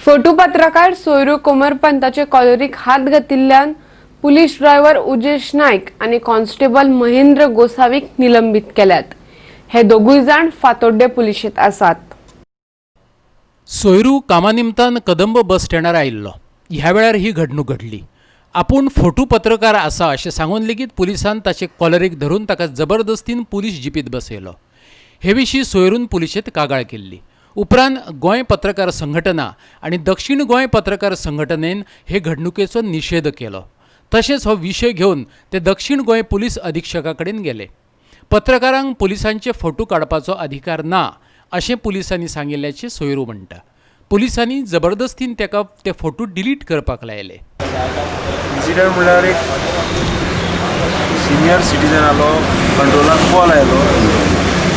Photo पत्रकार सोयरू कोमरपंताचे कॉलरीक हात घातिल्ल्यान police driver उजेश Naik आणि कॉन्स्टेबल महेंद्र गोसावीक निलंबित केल्यात। हे दोघूय जाण फातोड्डे पुलिशेंत आसात। सोयरू कामानिमतान कदंब बस स्टँडार आयिल्लो। ह्या वेळार ही घडणूक घडली। आपूण फोटो पत्रकार आसा अशें सांगून लेगीत पुलिसान ताचे कॉलरीक धरून ताका जबरदस्तीन पुलीस जिपीत बसयलो। हे विशीं सोयरून पुलिशेंत कागाळ केल्ली। उपरांत गोंय पत्रकार संघटना आणि दक्षिण गोंय पत्रकार संघटनेन हे घडणुकेचो निषेध केलो। तशेंच हो विशय घेवन ते दक्षिण गोंय पुलीस अधीक्षका कडेन गेले। पत्रकारांक पुलिसांचे फोटो काडपाचो अधिकार ना अशें पुलिसांनी सांगिल्ल्याचें सोयरू म्हणटा। पुलिसांनी जबरदस्तीन ताका ते फोटो डिलीट करपाक लायले। इन्सिडेंट म्हणल्यार एक सिनियर सिटीजन आलो, कंट्रोलाक कॉल आयलो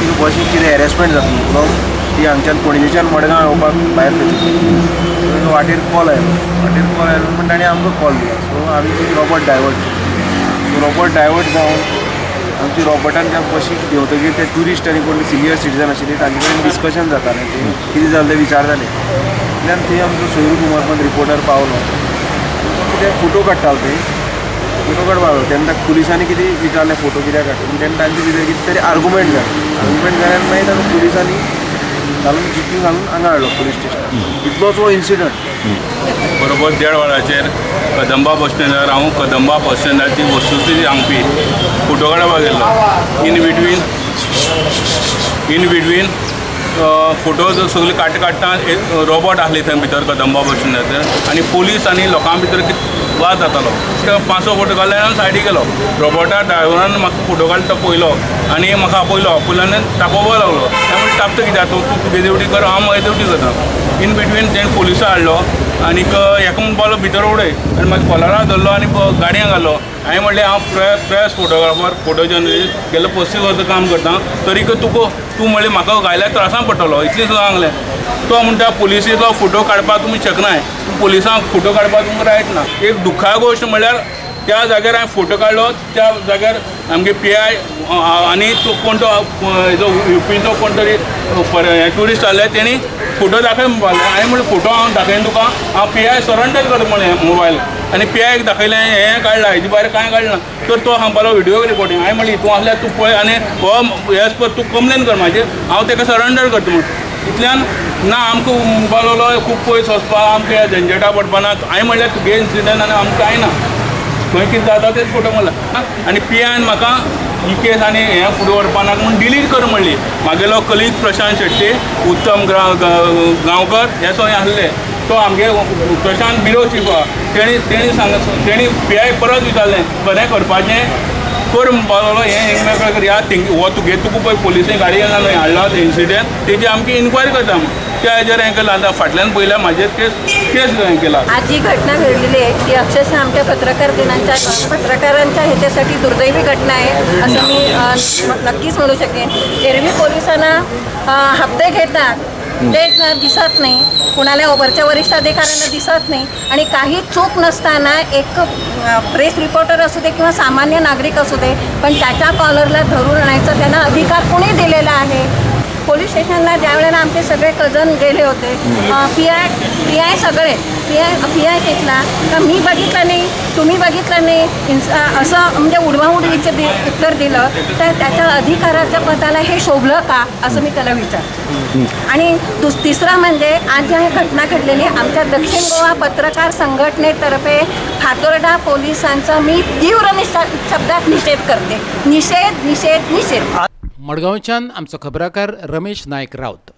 की बशीक कितें हॅरेसमेंट जातलो, ती हांगच्यान पणजेच्यान मडगांव येवपाक भायर सरली। वाटेर कॉल आयलो म्हणून ताणें आमकां कॉल दिलो। सो आमी ती रोबोट डायवर्ट केली। सो रोबोट डायवर्ट जावन आमची रोबोटान त्या बशीक देंवतकीर ते ट्युरिस्ट आनी कोण सिनियर सिटीजन आशिल्ली तांचे कडेन डिस्कशन जातालें, ते कितें जालें तें विचारताले। इतल्यान थंय आमचो सोयरू कोमरपंत रिपोर्टर पावलो। कितें फोटो काडटालो ते फोटो काडपाक लागलो तेन्ना पुलिसांनी कितें विचारलें फोटो कित्याक काडटा तेन्ना तांचे भितर कितें तरी आर्गुमेंट जालें मागीर ताका पुलिसांनी घालून जिपी घालून हांगा हाडलो पुलीस स्टेशन। इतलोच हो इन्सिडंट। बरोबर 1:30 वरांचेर कदंबा बस स्टँडार हांव कदंबा बस स्टँडाची वस्तुस्थिती सांगपी फोटो काडपाक गेल्लो। इन बिटवीन फोटो सगळे काडटा रोबोट आसले थंय भितर कदंबा बस स्टँडाचेर आनी पुलीस आनी लोकां भितर वाद जातालो। 5-6 फोटो काडले आनी सायडीक गेलो। रोबोटा ड्रायव्हरान म्हाका फोटो काडटा पळयलो आनी म्हाका आपयलो तापोवपाक लागलो। त्यामुळे तापता कित्याक तूं तुगे ड्युटी कर, हांव म्हजी ड्युटी करता। इन बिटवीन तेणें पुलिसां हाडलो आनीक एका म्हणून पावलो भितर उडय आनी म्हाका कॉलराक धरलो आनी गाडयांक घालो। हांवें म्हणलें हांव प्रेस फोटोग्राफर फोटो जर्नलिस्ट गेलो 35 वर्सां काम करता, तरीक तूं म्हणलें म्हाका गायल्या त्रासान पडटलो इतलें सुद्दां सांगलें। तो म्हणटा पुलिसेचो फोटो काडपाक तुमी शकनाय, तुमकां फोटो काडपाक तुमकां रायट ना। एक दुख्खा गोश्ट म्हणल्यार त्या जाग्यार हांवें फोटो काडलो, त्या जाग्यार आमगे PI आनी तो कोण तो हेजो UPचो कोण तरी ट्युरिस्ट आसले तेणी फोटो दाखय म्हणपाक लागले। हांवें म्हणलें फोटो हांव दाखयन तुका, हांव PI सरेंडर कर म्हणलें मोबायल आनी PIक दाखयलें हें काडलां हेजे भायर कांय काडलां। तर तो सांगपालो व्हिडिओ रिकॉर्डिंग। हांवें म्हणलें हितून आसल्यार तूं पळय आनी हो हेज पर तूं कंप्लेन कर म्हाजेर, हांव ताका सरेंडर करता म्हूण। इतल्यान ना आमकां बोललो खूब पयस वचपाक, आमकां झंझटा पडपाना। हांवें म्हणल्यार तुगे इन्सिडंट आनी आमकां कांय ना, खंय कितें जाता तेच फोटो म्हणला। आनी PIन म्हाका ही केस आनी हें फुडें व्हरपाक म्हूण डिलीट कर म्हणली। म्हागेलो कलीग प्रशांत शेट्टी, उत्तम गांवकर हे सगळे आसले। तो आमगे प्रशांत बिरो चीफ तेणी PI परत विचारलें खरें करपाचें कर म्हणपाक लागलो। हें एकमेकाक या हो तुगे तुका पळय पुलिसें गाडी येना न्हय हाडला इन्सिडेंट तेजी आमची इन्क्वायरी करता त्या हेजेर हें केलां। आतां फाटल्यान पयल्या म्हाजेर केस हें केला। आज जी घटना घडलेली आहे ती अक्षरशः आमच्या पत्रकार दिनांच्या पत्रकारांच्या ह्याच्यासाठी दुर्दैवी घटना आहे असं मी नक्कीच म्हणू शकेन। एरवी पोलिसांना हप्ते घेतात ते दिसत नाही, कुणाला वरच्या वरिष्ठ अधिकाऱ्यांना दिसत नाही आणि काही चूक नसताना एक प्रेस रिपोर्टर असू दे किंवा सामान्य नागरिक असू दे पण त्याच्या कॉलरला धरून आणायचा त्यांना अधिकार कोणी दिलेला आहे? पोलीस स्टेशनला ज्या वेळेला आमचे सगळे कजन गेले होते PI सगळे PI घेतला तर मी बघितलं नाही, तुम्ही बघितलं नाही असं म्हणजे उडवाउडवीचं उत्तर दिलं तर त्याच्या अधिकाराच्या पदाला हे शोभलं का असं मी त्याला विचारते। आणि तिसरं म्हणजे आज ज्या घटना घडलेली आमच्या दक्षिण गोवा पत्रकार संघटनेतर्फे फातोर्डा पोलिसांचा मी तीव्र शब्दात निषेध करते। निषेध निषेध निषेध। मडगांवच्यान आमचो खबराकार रमेश नायक रावत।